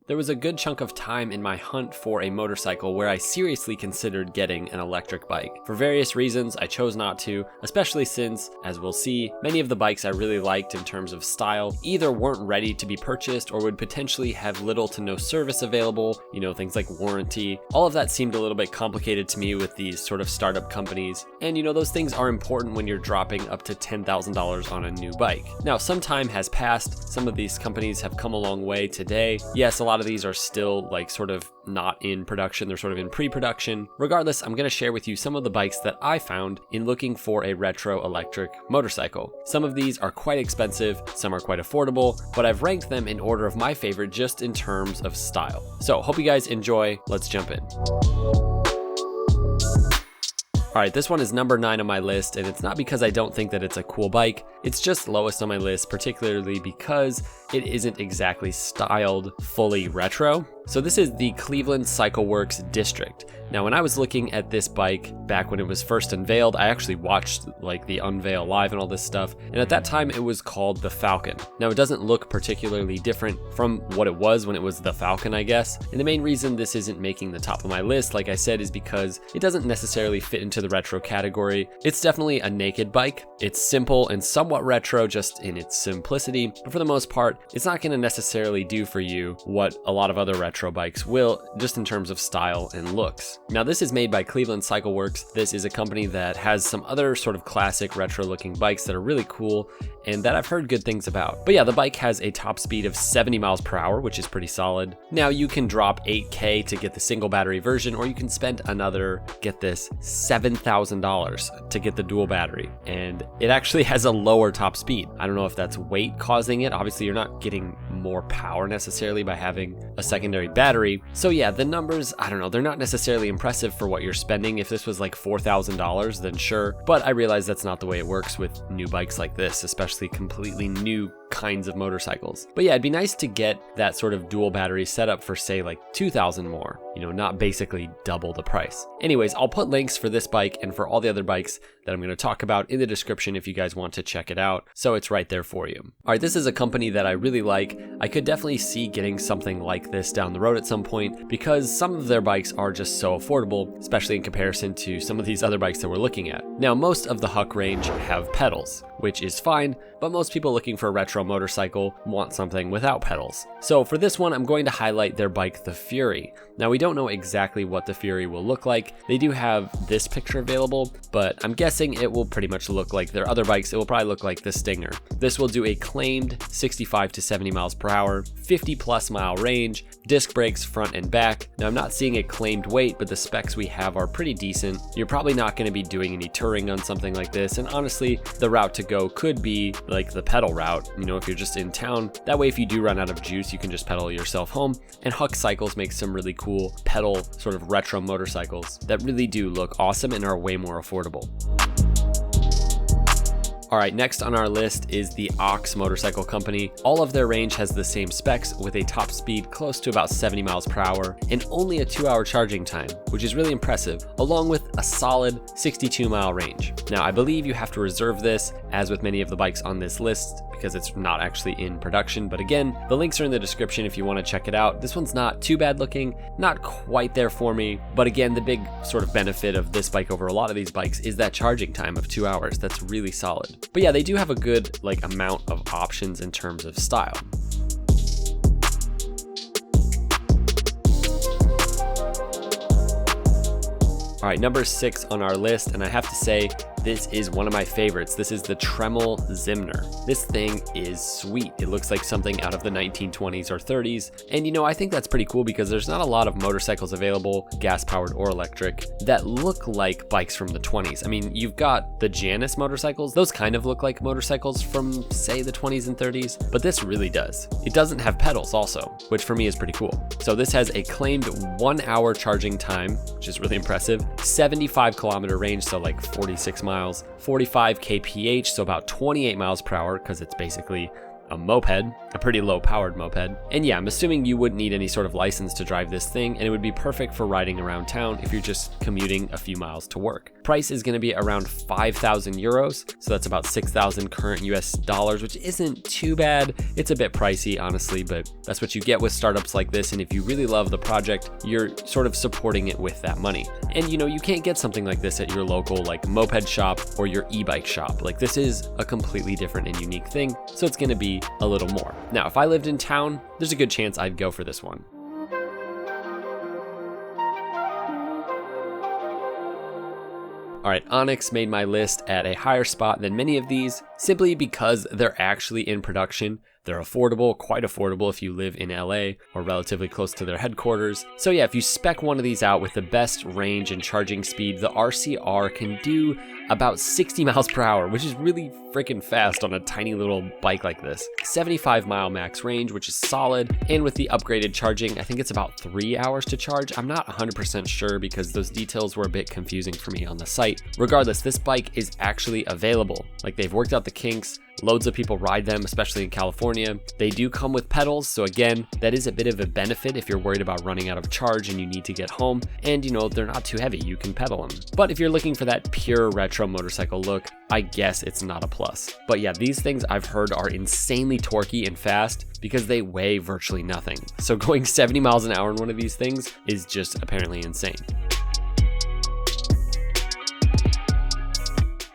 there was a good chunk of time in my hunt for a motorcycle where I seriously considered getting an electric bike. For various reasons, I chose not to, especially since, as we'll see, many of the bikes I really liked in terms of style either weren't ready to be purchased or would potentially have little to no service available, things like warranty. All of that seemed a little bit complicated to me with these sort of startup companies, and those things are important when you're dropping up to $10,000 on a new bike. Now, some time has passed, some of these companies have come a long way today. Yes, a lot of these are still sort of not in production, they're sort of in pre-production. Regardless, I'm going to share with you some of the bikes that I found in looking for a retro electric motorcycle. Some of these are quite expensive, some are quite affordable, but I've ranked them in order of my favorite just in terms of style. So hope you guys enjoy. Let's jump in. All right, this one is number 9 on my list, and it's not because I don't think that it's a cool bike. It's just lowest on my list, particularly because it isn't exactly styled fully retro. So this is the Cleveland Cycleworks District. Now, when I was looking at this bike back when it was first unveiled, I actually watched the unveil live and all this stuff. And at that time it was called the Falcon. Now, it doesn't look particularly different from what it was when it was the Falcon, I guess. And the main reason this isn't making the top of my list, like I said, is because it doesn't necessarily fit into the retro category. It's definitely a naked bike. It's simple and somewhat retro just in its simplicity, but for the most part, it's not going to necessarily do for you what a lot of other retro bikes will, just in terms of style and looks. Now, this is made by Cleveland Cycleworks. This is a company that has some other sort of classic retro looking bikes that are really cool and that I've heard good things about. But yeah, the bike has a top speed of 70 miles per hour, which is pretty solid. Now, you can drop $8K to get the single battery version, or you can spend another, get this, $7,000 to get the dual battery. And it actually has a lower top speed. I don't know if that's weight causing it. Obviously, you're not getting more power necessarily by having a secondary battery. So yeah, the numbers, I don't know, they're not necessarily impressive for what you're spending. If this was like $4,000, then sure. But I realize that's not the way it works with new bikes like this, especially completely new kinds of motorcycles. But yeah, it'd be nice to get that sort of dual battery setup for say like 2,000 more, not basically double the price. Anyways, I'll put links for this bike and for all the other bikes that I'm going to talk about in the description if you guys want to check it out. So it's right there for you. All right, this is a company that I really like. I could definitely see getting something like this down the road at some point because some of their bikes are just so affordable, especially in comparison to some of these other bikes that we're looking at. Now, most of the Huck range have pedals, which is fine, but most people looking for a retro motorcycle want something without pedals. So for this one, I'm going to highlight their bike, the Fury. Now, we don't know exactly what the Fury will look like. They do have this picture available, but I'm guessing it will pretty much look like their other bikes. It will probably look like the Stinger. This will do a claimed 65 to 70 miles per hour, 50 plus mile range, disc brakes front and back. Now, I'm not seeing a claimed weight, but the specs we have are pretty decent. You're probably not going to be doing any touring on something like this, and honestly, the route to go could be like the pedal route, if you're just in town. That way, if you do run out of juice, you can just pedal yourself home. And Huck Cycles makes some really cool pedal sort of retro motorcycles that really do look awesome and are way more affordable. All right, next on our list is the Onyx motorcycle company. All of their range has the same specs with a top speed close to about 70 miles per hour and only a 2-hour charging time, which is really impressive, along with a solid 62-mile range. Now, I believe you have to reserve this, as with many of the bikes on this list, because it's not actually in production. But again, the links are in the description if you want to check it out. This one's not too bad looking, not quite there for me. But again, the big sort of benefit of this bike over a lot of these bikes is that charging time of 2 hours. That's really solid. But yeah, they do have a good amount of options in terms of style. All right, number 6 on our list, and I have to say, this is one of my favorites. This is the Tremel Zimner. This thing is sweet. It looks like something out of the 1920s or 30s. And I think that's pretty cool because there's not a lot of motorcycles available, gas powered or electric, that look like bikes from the 20s. I mean, you've got the Janus motorcycles. Those kind of look like motorcycles from, say, the 20s and 30s, but this really does. It doesn't have pedals also, which for me is pretty cool. So this has a claimed 1-hour charging time, which is really impressive, 75 kilometer range, so like 46 miles, 45 kph, so about 28 miles per hour because it's basically a moped, a pretty low powered moped. And yeah, I'm assuming you wouldn't need any sort of license to drive this thing, and it would be perfect for riding around town if you're just commuting a few miles to work. Price is going to be around 5,000 euros, so that's about 6,000 current US dollars, which isn't too bad. It's a bit pricey, honestly, but that's what you get with startups like this, and if you really love the project, you're sort of supporting it with that money. And you know, you can't get something like this at your local like moped shop or your e-bike shop. Like, this is a completely different and unique thing, so it's going to be a little more. Now, if I lived in town, there's a good chance I'd go for this one. All right, Onyx made my list at a higher spot than many of these, simply because they're actually in production. They're affordable, quite affordable if you live in LA or relatively close to their headquarters. So yeah, if you spec one of these out with the best range and charging speed, the RCR can do about 60 miles per hour, which is really freaking fast on a tiny little bike like this. 75-mile max range, which is solid. And with the upgraded charging, I think it's about 3 hours to charge. I'm not 100% sure because those details were a bit confusing for me on the site. Regardless, this bike is actually available. Like, they've worked out the kinks. Loads of people ride them, especially in California. They do come with pedals, so again, that is a bit of a benefit if you're worried about running out of charge and you need to get home. And you know, they're not too heavy, you can pedal them. But if you're looking for that pure retro motorcycle look, I guess it's not a plus. But yeah, these things I've heard are insanely torquey and fast because they weigh virtually nothing. So going 70 miles an hour in one of these things is just apparently insane.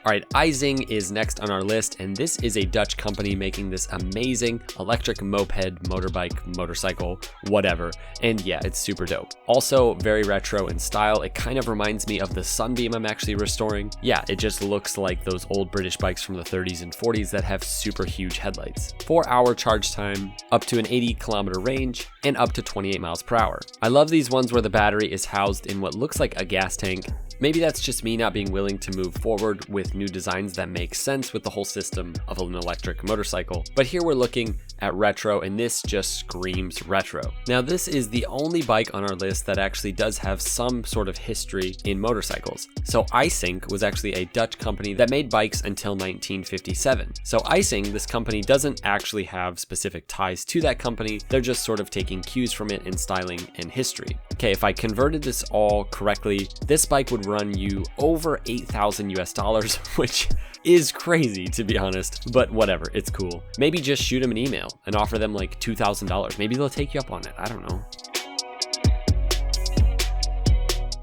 All right, Ising is next on our list, and this is a Dutch company making this amazing electric moped, motorbike, motorcycle, whatever. And yeah, it's super dope. Also very retro in style. It kind of reminds me of the Sunbeam I'm actually restoring. Yeah, it just looks like those old British bikes from the 30s and 40s that have super huge headlights. 4-hour charge time, up to an 80-kilometer range, and up to 28 miles per hour. I love these ones where the battery is housed in what looks like a gas tank. Maybe that's just me not being willing to move forward with new designs that make sense with the whole system of an electric motorcycle. But here we're looking at retro, and this just screams retro. Now, this is the only bike on our list that actually does have some sort of history in motorcycles. So Eysing was actually a Dutch company that made bikes until 1957. So Eysing, this company, doesn't actually have specific ties to that company. They're just sort of taking cues from it in styling and history. Okay, if I converted this all correctly, this bike would run you over 8,000 US dollars, which is crazy, to be honest, but whatever, it's cool. Maybe just shoot them an email and offer them like $2,000. Maybe they'll take you up on it. I don't know.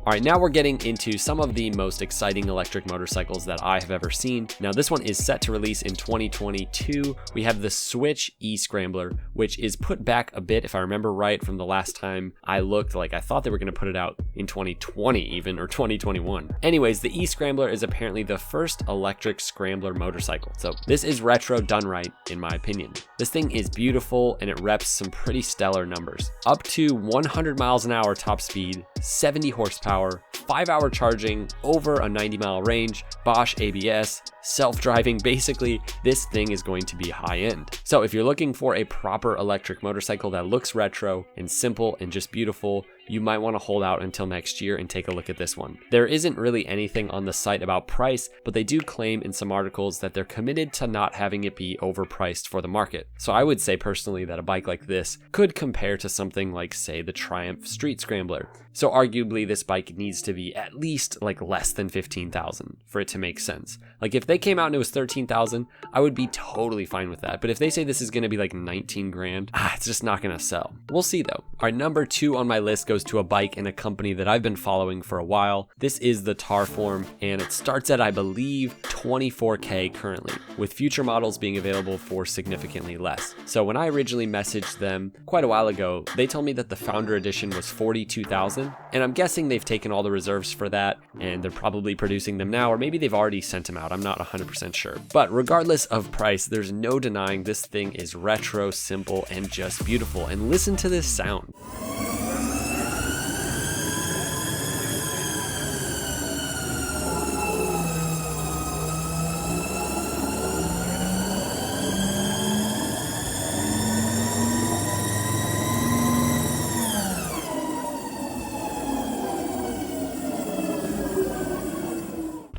All right, now we're getting into some of the most exciting electric motorcycles that I have ever seen. Now, this one is set to release in 2022. We have the Switch E Scrambler, which is put back a bit, if I remember right, from the last time I looked. Like, I thought they were going to put it out in 2020 even, or 2021. Anyways, the E Scrambler is apparently the first electric scrambler motorcycle. So this is retro done right, in my opinion. This thing is beautiful and it reps some pretty stellar numbers. Up to 100 miles an hour top speed, 70 horsepower, 5-hour charging, over a 90-mile range, Bosch ABS, self-driving. Basically, this thing is going to be high-end. So if you're looking for a proper electric motorcycle that looks retro and simple and just beautiful, you might want to hold out until next year and take a look at this one. There isn't really anything on the site about price, but they do claim in some articles that they're committed to not having it be overpriced for the market. So I would say personally that a bike like this could compare to something like, say, the Triumph Street Scrambler. So arguably this bike needs to be at least like less than 15,000 for it to make sense. Like, if they came out and it was 13,000, I would be totally fine with that. But if they say this is going to be like 19 grand, it's just not going to sell. We'll see though. All right, number 2 on my list goes to a bike and a company that I've been following for a while. This is the Tarform, and it starts at, I believe, 24K currently, with future models being available for significantly less. So when I originally messaged them quite a while ago, they told me that the Founder Edition was 42,000, and I'm guessing they've taken all the reserves for that, and they're probably producing them now, or maybe they've already sent them out. I'm not 100% sure. But regardless of price, there's no denying this thing is retro, simple, and just beautiful. And listen to this sound.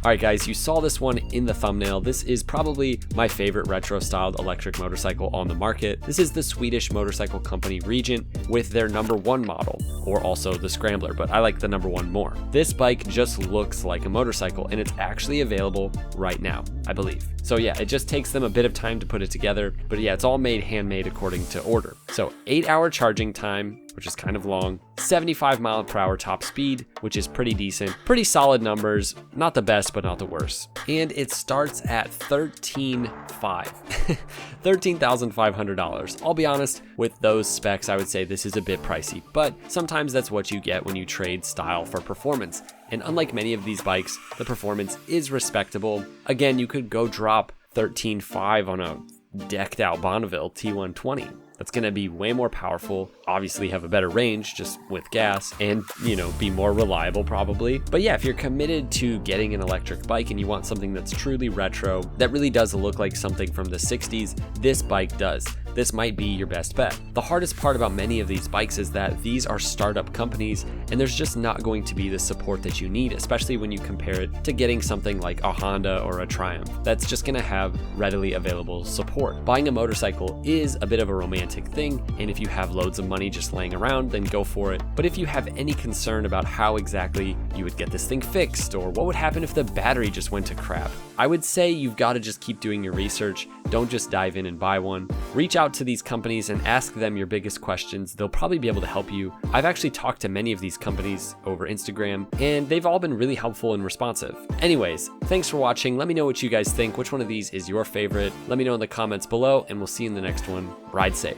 All right, guys, you saw this one in the thumbnail. This is probably my favorite retro styled electric motorcycle on the market. This is the Swedish motorcycle company Regent with their #1 model, or also the Scrambler, but I like the #1 more. This bike just looks like a motorcycle, and it's actually available right now, I believe. So yeah, it just takes them a bit of time to put it together, but yeah, it's all made handmade according to order. So 8-hour charging time, which is kind of long, 75 mile/hour top speed, which is pretty decent, pretty solid numbers, not the best, but not the worst. And it starts at $13,500. I'll be honest, with those specs, I would say this is a bit pricey, but sometimes that's what you get when you trade style for performance. And unlike many of these bikes, the performance is respectable. Again, you could go drop $13,500 on a decked out Bonneville T120. That's gonna be way more powerful, obviously have a better range just with gas, and be more reliable probably. But yeah, if you're committed to getting an electric bike and you want something that's truly retro, that really does look like something from the 60s, this bike does. This might be your best bet. The hardest part about many of these bikes is that these are startup companies and there's just not going to be the support that you need, especially when you compare it to getting something like a Honda or a Triumph that's just gonna have readily available support. Buying a motorcycle is a bit of a romantic thing, and if you have loads of money just laying around, then go for it. But if you have any concern about how exactly you would get this thing fixed, or what would happen if the battery just went to crap, I would say you've got to just keep doing your research. Don't just dive in and buy one. Reach out to these companies and ask them your biggest questions. They'll probably be able to help you. I've actually talked to many of these companies over Instagram, and they've all been really helpful and responsive. Anyways, thanks for watching. Let me know what you guys think. Which one of these is your favorite? Let me know in the comments below, and we'll see you in the next one. Ride safe.